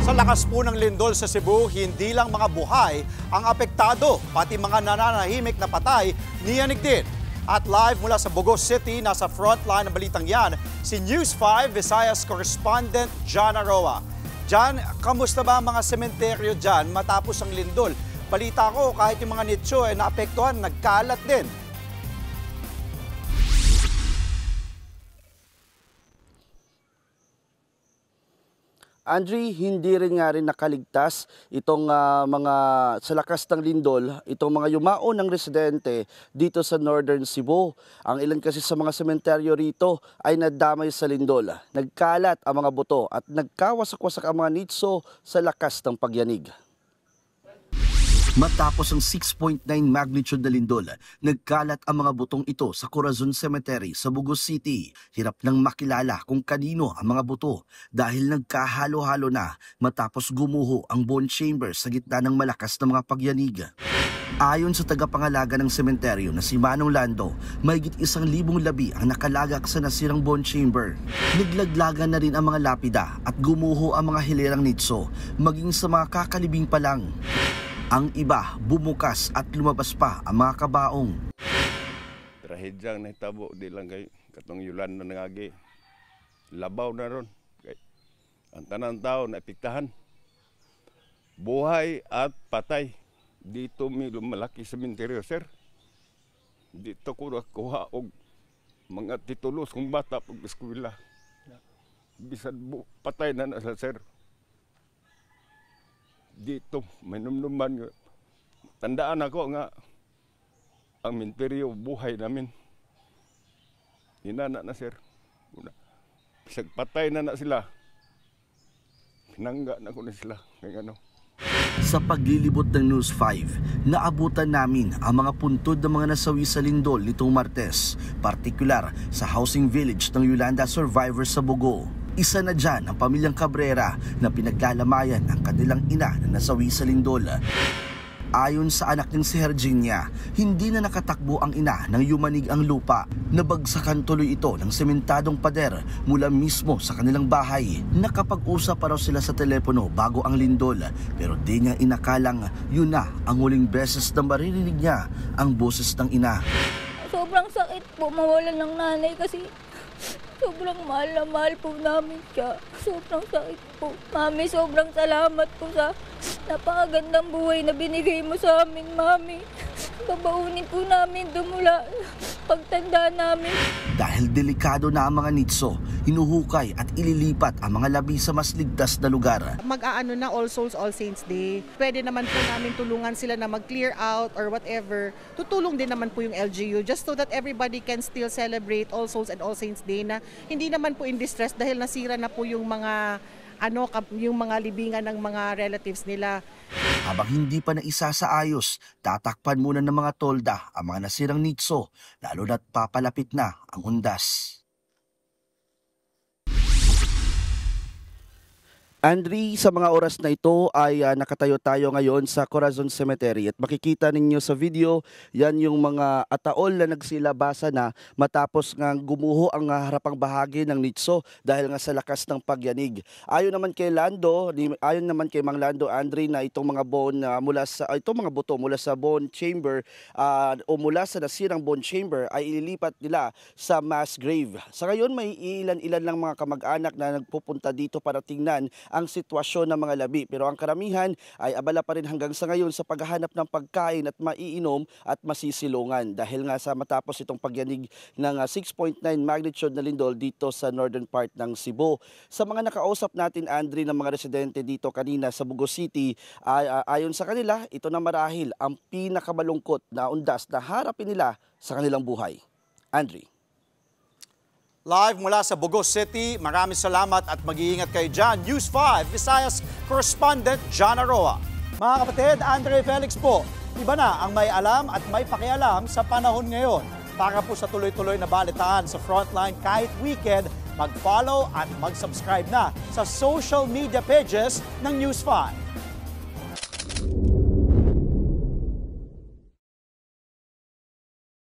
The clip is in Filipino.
Sa lakas po ng lindol sa Cebu, hindi lang mga buhay ang apektado, pati mga nananahimik na patay, niyanig din. At live mula sa Bogos City, nasa frontline ng balitang yan, si News 5 Visayas correspondent John Aroa. John, kamusta ba ang mga sementeryo dyan matapos ang lindol? Balita ko, kahit yung mga nicho ay naapektuhan, nagkalat din. Andre, hindi rin nakaligtas itong mga sa lakas ng lindol, itong mga yumao ng residente dito sa Northern Cebu. Ang ilan kasi sa mga sementeryo rito ay nadamay sa lindol. Nagkalat ang mga buto at nagkawasak-wasak ang mga nitso sa lakas ng pagyanig. Matapos ang 6.9 magnitude na lindol, nagkalat ang mga butong ito sa Corazon Cemetery sa Bogos City. Hirap nang makilala kung kanino ang mga buto dahil nagkahalo-halo na matapos gumuho ang bone chamber sa gitna ng malakas na mga pagyanig. Ayon sa tagapangalaga ng sementeryo na si Manong Lando, mahigit 1,000 labi ang nakalagak sa nasirang bone chamber. Naglaglagan na rin ang mga lapida at gumuho ang mga hilirang nitso, maging sa mga kakalibing pa lang. Ang iba, bumukas at lumabas pa ang mga kabaong. Trahedyang nahitabo, di lang kay katong yulan na nangagi. Labaw na ron. Kay, ang tanang tao na epiktahan. Buhay at patay. Dito may lumalaki sementeryo, sir. Dito ko nakuha og mga titulos kong bata pag eskwela. Bisan patay na na sir. Dito, may numnuman. Tandaan ako nga, ang menteryo, buhay namin. Hinana na, sir. Bisag patay na sila. Pinangga na ko na sila. Sa paglilibot ng News 5, naabutan namin ang mga puntod ng mga nasawi sa lindol nitong Martes, partikular sa housing village ng Yolanda Survivors sa Bogo. Isa na dyan ang pamilyang Cabrera na pinaglalamayan ang kanilang ina na nasawi sa lindol. Ayon sa anak niyang si Virginia, hindi na nakatakbo ang ina nang yumanig ang lupa. Nabagsakan tuloy ito ng sementadong pader mula mismo sa kanilang bahay. Nakapag-usap pa raw sila sa telepono bago ang lindol, pero di niya inakalang yun na ang huling beses na maririnig niya ang boses ng ina. Sobrang sakit po mawalan ng nanay kasi sobrang mahal na mahal po namin siya. Sobrang sakit po. Mami, sobrang salamat po sa napakagandang buhay na binigay mo sa amin, Mami. Babaunin po namin dumula pagtanda namin. Dahil delikado na ang mga nitso, hinuhukay at ililipat ang mga labi sa mas ligtas na lugar. Mag-aano na All Souls, All Saints Day. Pwede naman po namin tulungan sila na mag-clear out or whatever. Tutulong din naman po yung LGU just so that everybody can still celebrate All Souls and All Saints Day na hindi naman po in distress dahil nasira na po yung mga yung mga libingan ng mga relatives nila. Habang hindi pa naisa sa ayos, tatakpan muna ng mga tolda ang mga nasirang nitso, lalo na't papalapit na ang undas. Andre, sa mga oras na ito ay nakatayo tayo ngayon sa Corazon Cemetery at makikita ninyo sa video, yan yung mga ataol na nagsilabasa na matapos nga gumuho ang harapang bahagi ng nitso dahil nga sa lakas ng pagyanig. Ayon naman kay Mang Lando, Andre, na itong mga bone itong mga buto mula sa bone chamber o mula sa nasirang bone chamber ay ililipat nila sa mass grave. Sa ngayon may ilan-ilan lang mga kamag-anak na nagpupunta dito para tingnan ang sitwasyon ng mga labi, pero ang karamihan ay abala pa rin hanggang sa ngayon sa paghahanap ng pagkain at maiinom at masisilungan dahil nga sa matapos itong pagyanig ng 6.9 magnitude na lindol dito sa northern part ng Cebu. Sa mga nakausap natin, Andre, ng mga residente dito kanina sa Bogos City, ayon sa kanila, ito na marahil ang pinakamalungkot na undas na harapin nila sa kanilang buhay. Andre. Live mula sa Bogos City, maraming salamat at mag-iingat kayo dyan. News 5 Visayas correspondent John Aroa. Mga kapatid, Andre Felix po, iba na ang may alam at may pakialam sa panahon ngayon. Para po sa tuloy-tuloy na balitaan sa Frontline kahit weekend, mag-follow at mag-subscribe na sa social media pages ng News 5.